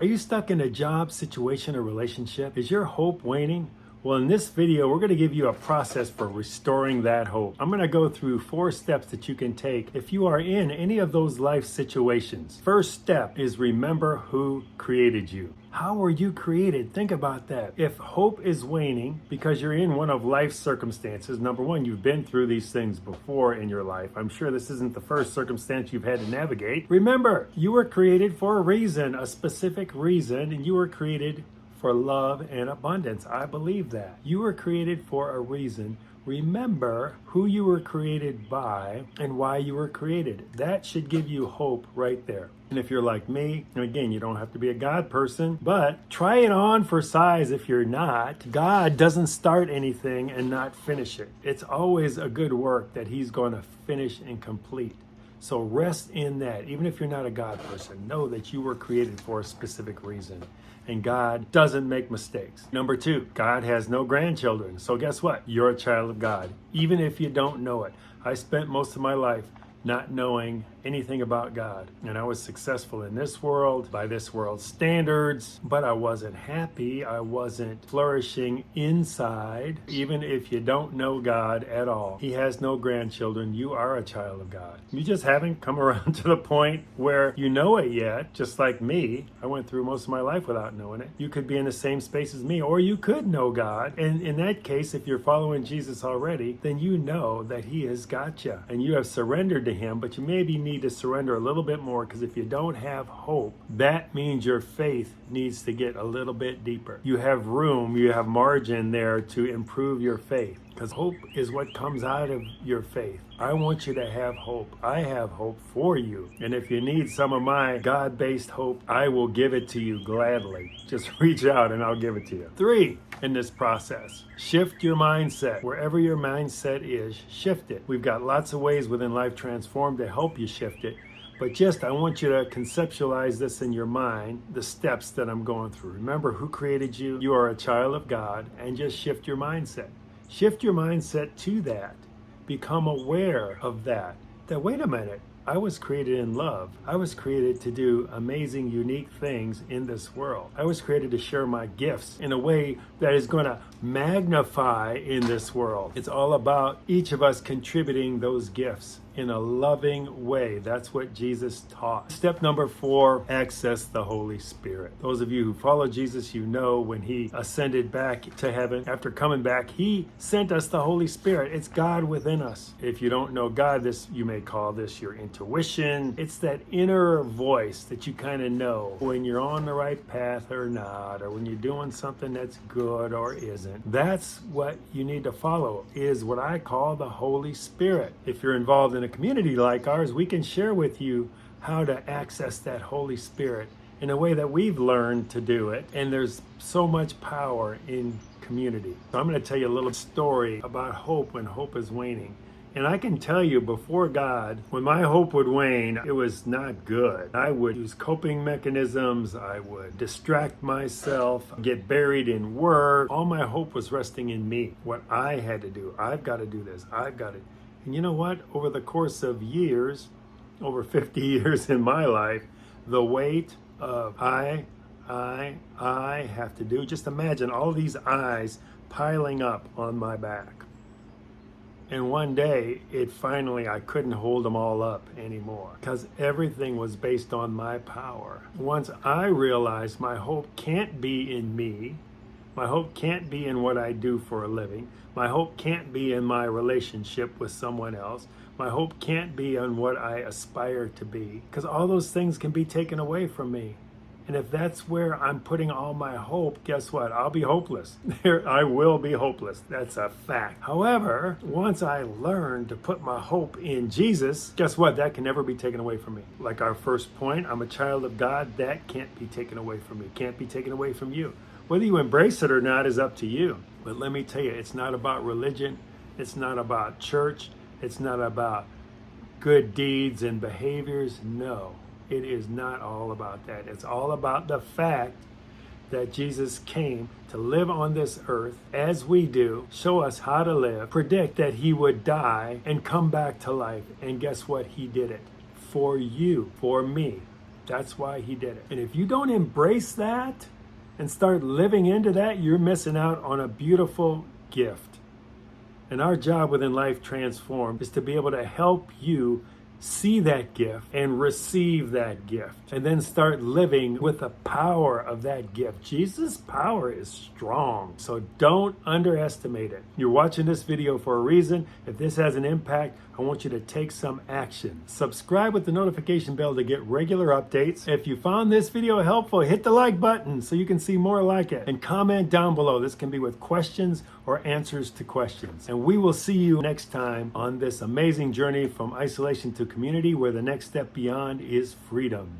Are you stuck in a job, situation, or relationship? Is your hope waning? Well, in this video, we're going to give you a process for restoring that hope. I'm going to go through 4 steps that you can take if you are in any of those life situations. First step is remember who created you. How were you created? Think about that. If hope is waning because you're in one of life's circumstances, number one, you've been through these things before in your life. I'm sure this isn't the first circumstance you've had to navigate. Remember, you were created for a reason, a specific reason, and you were created for love and abundance. I believe that. You were created for a reason. Remember who you were created by and why you were created. That should give you hope right there. And if you're like me, and again, you don't have to be a God person, but try it on for size if you're not. God doesn't start anything and not finish it. It's always a good work that He's going to finish and complete. So rest in that. Even if you're not a God person, know that you were created for a specific reason. And God doesn't make mistakes. Number 2, God has no grandchildren. So guess what? You're a child of God, even if you don't know it. I spent most of my life not knowing anything about God. And I was successful in this world, by this world's standards, but I wasn't happy. I wasn't flourishing inside. Even if you don't know God at all, He has no grandchildren. You are a child of God. You just haven't come around to the point where you know it yet, just like me. I went through most of my life without knowing it. You could be in the same space as me, or you could know God. And in that case, if you're following Jesus already, then you know that He has got you and you have surrendered to Him, but you maybe need to surrender a little bit more, because if you don't have hope, that means your faith needs to get a little bit deeper. You have room, you have margin there to improve your faith, because hope is what comes out of your faith. I want you to have hope. I have hope for you. And if you need some of my God-based hope, I will give it to you gladly. Just reach out and I'll give it to you. 3, in this process, shift your mindset. Wherever your mindset is, shift it. We've got lots of ways within Life Transformed to help you shift it. But I want you to conceptualize this in your mind, the steps that I'm going through. Remember who created you. You are a child of God, and just shift your mindset. Shift your mindset to that. Become aware of that. That, wait a minute, I was created in love. I was created to do amazing, unique things in this world. I was created to share my gifts in a way that is going to magnify in this world. It's all about each of us contributing those gifts in a loving way. That's what Jesus taught. Step number 4, access the Holy Spirit. Those of you who follow Jesus, you know when He ascended back to heaven, after coming back, He sent us the Holy Spirit. It's God within us. If you don't know God, you may call this your intuition. It's that inner voice that you kind of know when you're on the right path or not, or when you're doing something that's good or isn't. That's what you need to follow, is what I call the Holy Spirit. If you're involved in a community like ours, we can share with you how to access that Holy Spirit in a way that we've learned to do it. And there's so much power in community. So I'm going to tell you a little story about hope when hope is waning. And I can tell you, before God, when my hope would wane, it was not good. I would use coping mechanisms. I would distract myself, get buried in work. All my hope was resting in me, what I had to do. I've got to do this. I've got to. And you know what? Over the course of years, over 50 years in my life, the weight of I have to do. Just imagine all these I's piling up on my back. And one day, I couldn't hold them all up anymore, because everything was based on my power. Once I realized my hope can't be in me, my hope can't be in what I do for a living, my hope can't be in my relationship with someone else, my hope can't be on what I aspire to be, because all those things can be taken away from me. And if that's where I'm putting all my hope, guess what? I'll be hopeless. I will be hopeless. That's a fact. However, once I learned to put my hope in Jesus, guess what? That can never be taken away from me. Like our first point, I'm a child of God. That can't be taken away from me. Can't be taken away from you. Whether you embrace it or not is up to you. But let me tell you, it's not about religion. It's not about church. It's not about good deeds and behaviors. No. It is not all about that. It's all about the fact that Jesus came to live on this earth as we do, show us how to live, predict that He would die and come back to life. And guess what? He did it for you, for me. That's why he did it. And if you don't embrace that and start living into that, you're missing out on a beautiful gift. And our job within Life Transformed is to be able to help you see that gift and receive that gift, and then start living with the power of that gift. Jesus' power is strong, so don't underestimate it. You're watching this video for a reason. If this has an impact, I want you to take some action. Subscribe with the notification bell to get regular updates. If you found this video helpful, hit the like button so you can see more like it, and comment down below. This can be with questions or answers to questions. And we will see you next time on this amazing journey from isolation to community, where the next step beyond is freedom.